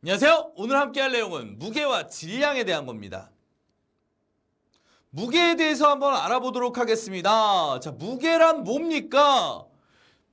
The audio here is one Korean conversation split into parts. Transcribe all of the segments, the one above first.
안녕하세요. 오늘 함께 할 내용은 무게와 질량에 대한 겁니다. 무게에 대해서 한번 알아보도록 하겠습니다. 자, 무게란 뭡니까?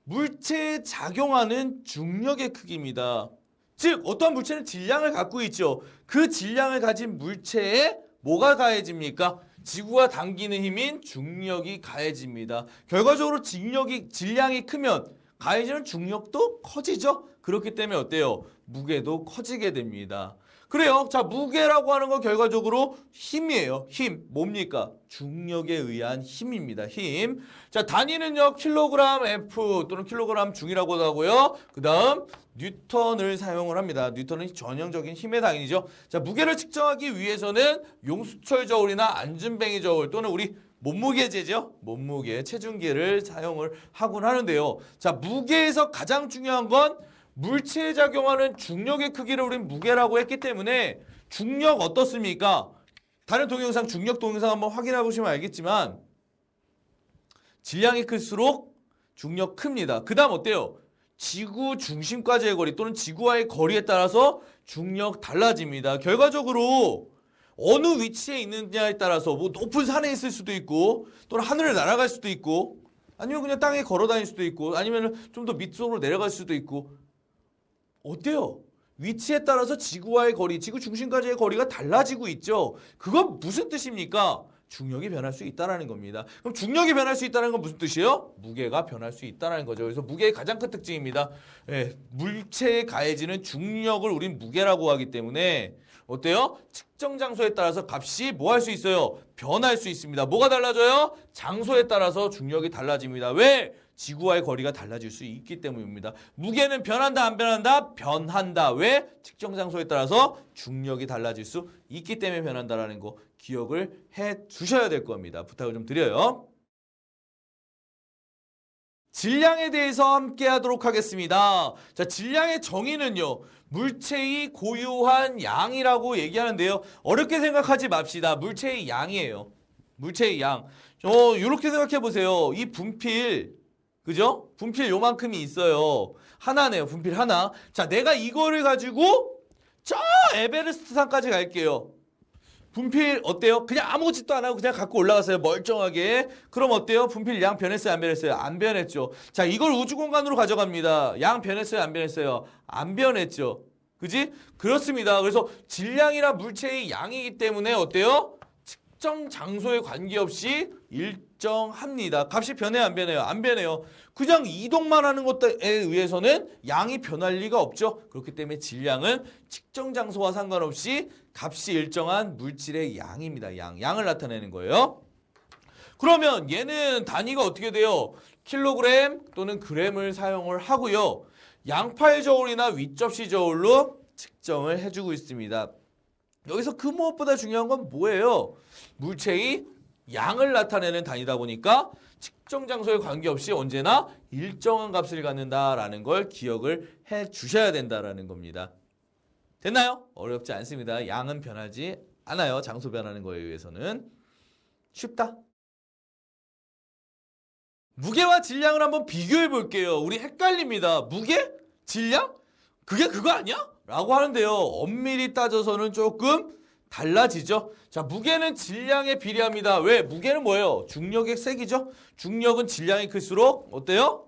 물체에 작용하는 중력의 크기입니다. 즉, 어떠한 물체는 질량을 갖고 있죠. 그 질량을 가진 물체에 뭐가 가해집니까? 지구가 당기는 힘인 중력이 가해집니다. 결과적으로 질량이 크면 가해지는 중력도 커지죠. 그렇기 때문에 어때요? 무게도 커지게 됩니다. 그래요. 자, 무게라고 하는 건 결과적으로 힘이에요. 힘. 뭡니까? 중력에 의한 힘입니다. 힘. 자, 단위는요. 킬로그램 F 또는 킬로그램 중이라고도 하고요. 그 다음 뉴턴을 사용을 합니다. 뉴턴은 전형적인 힘의 단위죠. 자, 무게를 측정하기 위해서는 용수철 저울이나 안전뱅이 저울 또는 우리 몸무게제죠. 몸무게, 체중계를 사용을 하곤 하는데요. 자, 무게에서 가장 중요한 건 물체에 작용하는 중력의 크기를 우린 무게라고 했기 때문에 중력 어떻습니까? 다른 동영상, 중력 동영상 한번 확인해 보시면 알겠지만 질량이 클수록 중력 큽니다. 그 다음 어때요? 지구 중심까지의 거리 또는 지구와의 거리에 따라서 중력 달라집니다. 결과적으로 어느 위치에 있느냐에 따라서 뭐 높은 산에 있을 수도 있고 또는 하늘을 날아갈 수도 있고 아니면 그냥 땅에 걸어 다닐 수도 있고 아니면 좀 더 밑으로 내려갈 수도 있고 어때요? 위치에 따라서 지구와의 거리, 지구 중심까지의 거리가 달라지고 있죠. 그건 무슨 뜻입니까? 중력이 변할 수 있다는 겁니다. 그럼 중력이 변할 수 있다는 건 무슨 뜻이에요? 무게가 변할 수 있다는 거죠. 그래서 무게의 가장 큰 특징입니다. 예, 물체에 가해지는 중력을 우린 무게라고 하기 때문에 어때요? 측정 장소에 따라서 값이 뭐 할 수 있어요? 변할 수 있습니다. 뭐가 달라져요? 장소에 따라서 중력이 달라집니다. 왜? 지구와의 거리가 달라질 수 있기 때문입니다. 무게는 변한다, 안 변한다? 변한다. 왜? 측정 장소에 따라서 중력이 달라질 수 있기 때문에 변한다라는 거 기억을 해 주셔야 될 겁니다. 부탁을 좀 드려요. 질량에 대해서 함께 하도록 하겠습니다. 자, 질량의 정의는요. 물체의 고유한 양이라고 얘기하는데요. 어렵게 생각하지 맙시다. 물체의 양이에요. 물체의 양. 이렇게 생각해 보세요. 이 분필 그죠? 분필 요만큼이 있어요. 하나네요. 분필 하나. 자, 내가 이거를 가지고 저 에베레스트 산까지 갈게요. 분필 어때요? 그냥 아무 짓도 안 하고 그냥 갖고 올라갔어요. 멀쩡하게. 그럼 어때요? 분필 양 변했어요? 안 변했어요? 안 변했죠. 자, 이걸 우주공간으로 가져갑니다. 양 변했어요? 안 변했어요? 안 변했죠. 그지? 그렇습니다. 그래서 질량이란 물체의 양이기 때문에 어때요? 특정 장소에 관계없이 일정합니다. 값이 변해요, 안 변해요? 안 변해요. 그냥 이동만 하는 것에 의해서는 양이 변할 리가 없죠. 그렇기 때문에 질량은 측정 장소와 상관없이 값이 일정한 물질의 양입니다. 양을 나타내는 거예요. 그러면 얘는 단위가 어떻게 돼요? 킬로그램 또는 그램을 사용을 하고요. 양팔 저울이나 윗접시 저울로 측정을 해주고 있습니다. 여기서 그 무엇보다 중요한 건 뭐예요? 물체의 양을 나타내는 단위다 보니까 측정 장소에 관계없이 언제나 일정한 값을 갖는다라는 걸 기억을 해 주셔야 된다라는 겁니다. 됐나요? 어렵지 않습니다. 양은 변하지 않아요. 장소 변하는 거에 의해서는. 쉽다. 무게와 질량을 한번 비교해 볼게요. 우리 헷갈립니다. 무게? 질량? 그게 그거 아니야? 라고 하는데요. 엄밀히 따져서는 조금 달라지죠. 자, 무게는 질량에 비례합니다. 왜? 무게는 뭐예요? 중력의 세기죠. 중력은 질량이 클수록 어때요?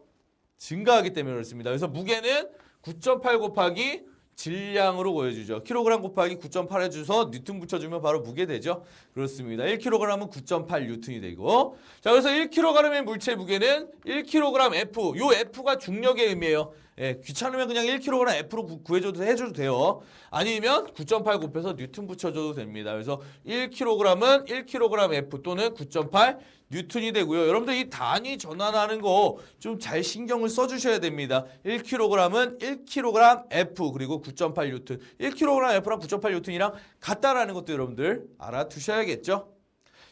증가하기 때문에 그렇습니다. 그래서 무게는 9.8 곱하기 질량으로 보여주죠. 킬로그램 곱하기 9.8 해줘서 뉴턴 붙여주면 바로 무게 되죠. 그렇습니다. 1kg은 9.8 뉴턴이 되고 자, 그래서 1kg의 물체 무게는 1kg F. 요 F가 중력의 의미예요. 예, 귀찮으면 그냥 1kg F로 해줘도 돼요. 아니면 9.8 곱해서 뉴턴 붙여줘도 됩니다. 그래서 1kg은 1kg F 또는 9.8 뉴턴이 되고요. 여러분들 이 단위 전환하는 거 좀 잘 신경을 써주셔야 됩니다. 1kg은 1kg F 그리고 9.8 뉴턴. 1kg F랑 9.8 뉴턴이랑 같다라는 것도 여러분들 알아두셔야겠죠.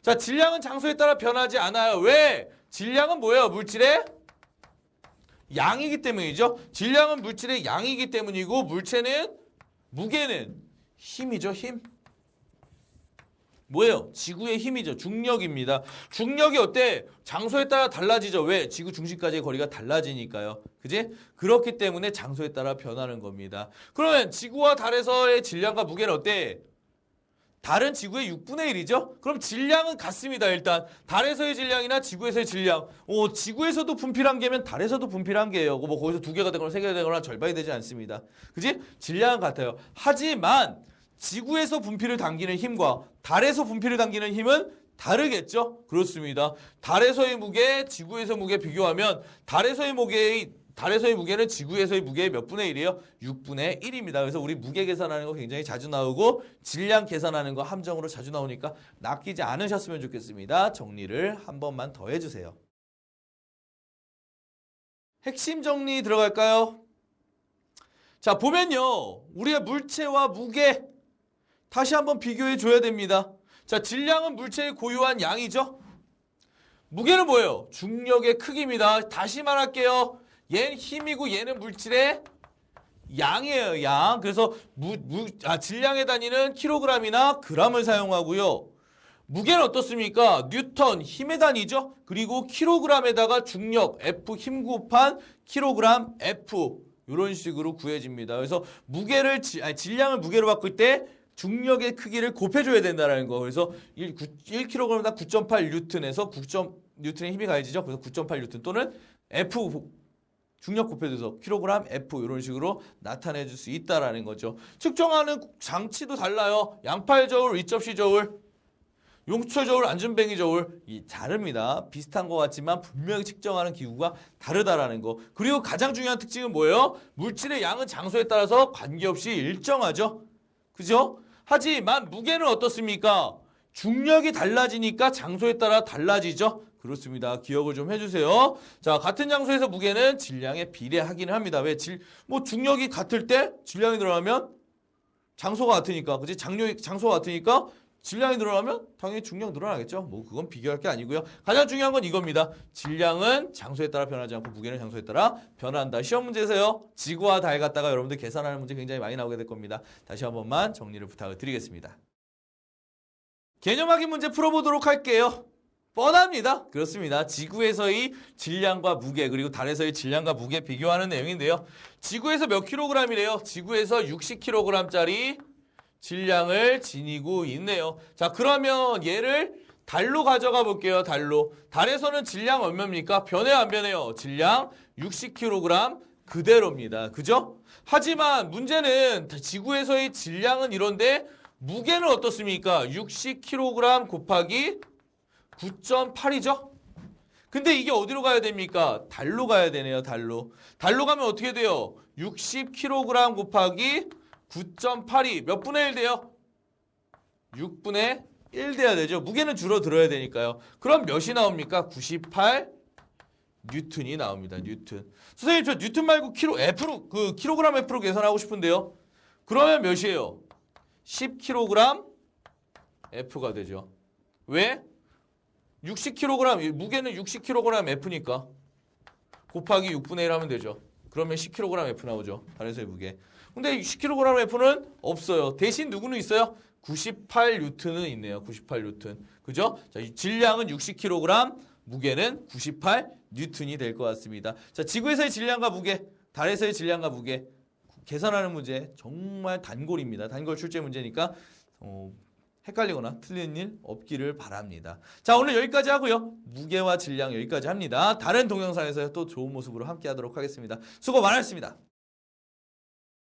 자, 질량은 장소에 따라 변하지 않아요. 왜? 질량은 뭐예요? 물질의 양이기 때문이죠. 질량은 물질의 양이기 때문이고 무게는 힘이죠. 힘. 뭐예요? 지구의 힘이죠. 중력입니다. 중력이 어때? 장소에 따라 달라지죠. 왜? 지구 중심까지의 거리가 달라지니까요. 그지? 그렇기 때문에 장소에 따라 변하는 겁니다. 그러면 지구와 달에서의 질량과 무게는 어때? 달은 지구의 6분의 1이죠? 그럼 질량은 같습니다. 일단 달에서의 질량이나 지구에서의 질량. 지구에서도 분필한 개면 달에서도 분필한 개예요. 뭐 거기서 2개가 되거나 3개가 되거나 절반이 되지 않습니다. 그지? 질량은 같아요. 하지만 지구에서 분필을 당기는 힘과 달에서 분필을 당기는 힘은 다르겠죠? 그렇습니다. 달에서의 무게, 지구에서 무게 비교하면 달에서의 무게는 지구에서의 무게의 몇 분의 1이에요? 6분의 1입니다. 그래서 우리 무게 계산하는 거 굉장히 자주 나오고 질량 계산하는 거 함정으로 자주 나오니까 낚이지 않으셨으면 좋겠습니다. 정리를 한 번만 더 해주세요. 핵심 정리 들어갈까요? 자, 보면요. 우리의 물체와 무게 다시 한번 비교해 줘야 됩니다. 자, 질량은 물체의 고유한 양이죠. 무게는 뭐예요? 중력의 크기입니다. 다시 말할게요. 얘는 힘이고 얘는 물질의 양이에요. 양. 그래서 질량의 단위는 킬로그램이나 그램을 사용하고요. 무게는 어떻습니까? 뉴턴, 힘의 단위죠. 그리고 킬로그램에다가 중력, F, 힘 곱한 킬로그램, F 이런 식으로 구해집니다. 그래서 질량을 무게로 바꿀 때 중력의 크기를 곱해줘야 된다는 거. 그래서 1kg당 9.8뉴턴에서 9.뉴턴의 힘이 가해지죠. 그래서 9.8뉴턴 또는 F 중력 곱해줘서 킬로그램 F 이런 식으로 나타내줄 수 있다라는 거죠. 측정하는 장치도 달라요. 양팔 저울, 윗접시 저울, 용추철 저울, 안전뱅이 저울 다릅니다. 비슷한 것 같지만 분명히 측정하는 기구가 다르다라는 거. 그리고 가장 중요한 특징은 뭐예요? 물질의 양은 장소에 따라서 관계없이 일정하죠. 그죠? 하지만 무게는 어떻습니까? 중력이 달라지니까 장소에 따라 달라지죠. 그렇습니다. 기억을 좀 해주세요. 자, 같은 장소에서 무게는 질량에 비례하기는 합니다. 왜? 중력이 같을 때 질량이 늘어나면 장소가 같으니까, 그지? 장소가 같으니까 질량이 늘어나면 당연히 중력 늘어나겠죠. 뭐 그건 비교할 게 아니고요. 가장 중요한 건 이겁니다. 질량은 장소에 따라 변하지 않고 무게는 장소에 따라 변한다. 시험 문제에서요. 지구와 달 갖다가 여러분들 계산하는 문제 굉장히 많이 나오게 될 겁니다. 다시 한 번만 정리를 부탁을 드리겠습니다. 개념 확인 문제 풀어보도록 할게요. 뻔합니다. 그렇습니다. 지구에서의 질량과 무게 그리고 달에서의 질량과 무게 비교하는 내용인데요. 지구에서 몇 킬로그램이래요? 지구에서 60kg짜리 질량을 지니고 있네요. 자, 그러면 얘를 달로 가져가 볼게요. 달로. 달에서는 질량 얼마입니까? 변해요, 안 변해요? 질량 60kg 그대로입니다. 그죠? 하지만 문제는 지구에서의 질량은 이런데 무게는 어떻습니까? 60kg 곱하기 9.8이죠? 근데 이게 어디로 가야 됩니까? 달로 가야 되네요. 달로. 달로 가면 어떻게 돼요? 60kg 곱하기 9.8이 몇 분의 1 돼요? 6분의 1 돼야 되죠. 무게는 줄어들어야 되니까요. 그럼 몇이 나옵니까? 98 뉴턴이 나옵니다. 뉴턴. 선생님 저 뉴턴 말고 킬로그램 F로 계산하고 싶은데요. 그러면 몇이에요? 10kg F가 되죠. 왜? 60kg 무게는 60kg F니까 곱하기 6분의 1 하면 되죠. 그러면 10kg F 나오죠. 달에서의 무게. 근데 10kg F는 없어요. 대신 누구는 있어요? 98뉴턴은 있네요. 98뉴턴. 그죠? 자, 질량은 60kg, 무게는 98뉴턴이 될 것 같습니다. 자, 지구에서의 질량과 무게, 달에서의 질량과 무게 계산하는 문제 정말 단골입니다. 단골 출제 문제니까 헷갈리거나 틀리는 일 없기를 바랍니다. 자, 오늘 여기까지 하고요. 무게와 질량 여기까지 합니다. 다른 동영상에서 또 좋은 모습으로 함께 하도록 하겠습니다. 수고 많으셨습니다.